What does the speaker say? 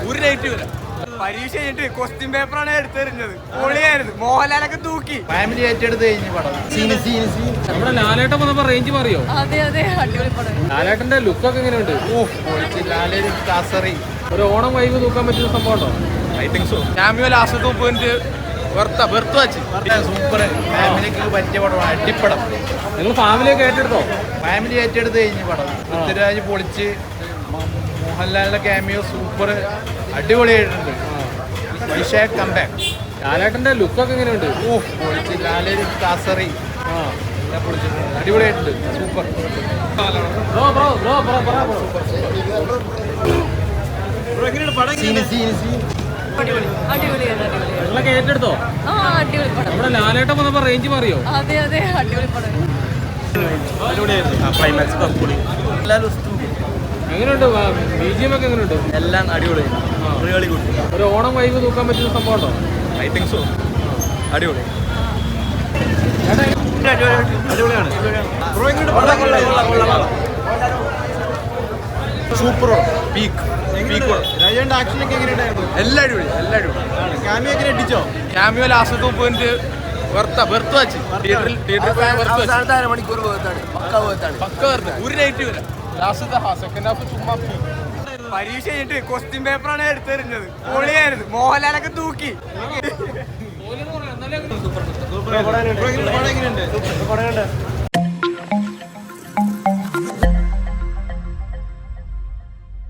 ഒരു നൈറ്റ് വരാം. പരീക്ഷ കഴിഞ്ഞിട്ട് ക്വസ്റ്റ്യൻ പേപ്പറാണ് എടുത്തെറിഞ്ഞത്. പൊളിയായിരുന്നു. മോഹൻലാലൊക്കെ തൂക്കി. ഫാമിലി ഏറ്റെടുത്ത് കഴിഞ്ഞ പടം. നമ്മുടെ ലാലേട്ടൻ വന്നപ്പോ റേഞ്ച് മാറിയോ? അതെ അതെ, അടിപൊളി പടം. ലാലേട്ടന്റെ ലുക്കൊക്കെ എങ്ങനെയുണ്ട്? ഒരു ഓണം വൈബ് തൂക്കാൻ പറ്റുന്ന സംഭവം ഉണ്ടോ? I think so. Cameo last point വെറുത്ത് വെച്ച് സൂപ്പർ ഫാമിലിക്ക് പറ്റിയ പടമാണ്. അടിപ്പടം. നിങ്ങൾ ഫാമിലിയൊക്കെ ഏറ്റെടുത്തോ? ഫാമിലി ഏറ്റെടുത്ത് കഴിഞ്ഞ പടം. പൃഥ്വിരാജ് പൊളിച്ച്, മോഹൻലാലിന്റെ ക്യാമിയോ സൂപ്പർ അടിപൊളിയായിട്ടുണ്ട്. വൈശാഖ് കംബാക്ക്. ലാലേട്ടന്റെ ലുക്കൊക്കെ എങ്ങനെയുണ്ട്? പൊളിച്ച്. ലാലേര് കാസറി പൊളിച്ചിട്ടുണ്ട്. അടിപൊളിയായിട്ടുണ്ട്. സൂപ്പർ. നിങ്ങളൊക്കെ ഏറ്റെടുത്തോ? അടിപൊളി പടം. നമ്മുടെ ലാലേട്ടൻ വന്നപ്പോ റേഞ്ച് മാറിയോ? അതെ അതെ, അടിപൊളി പടം. എങ്ങനെയുണ്ട്? BGM ഒക്കെ എങ്ങനെയുണ്ട്? എല്ലാം അടിപൊളിയാണ്. ഒരു ഓണം വൈബ് തൂക്കാൻ പറ്റുന്ന സംഭവം ഉണ്ടോ? I think so. അടിപൊളി. സൂപ്പർ. എല്ലാം അടിപൊളി. ക്യാമിയോ ലാസ്റ്റ് പോയിന്റ് വെറുത്ത് വെച്ച് അരമണിക്കൂർ ഒരു നൈറ്റ് വരാം. ലാസ്റ്റ് സെക്കൻഡ് ഹാഫ് ചുമ്മാ. പരീക്ഷ കഴിഞ്ഞിട്ട് ക്വസ്റ്റ്യൻ പേപ്പറാണ് എടുത്തെറിഞ്ഞത്. പൊളിയായിരുന്നു. മോഹൻലാലൊക്കെ തൂക്കി.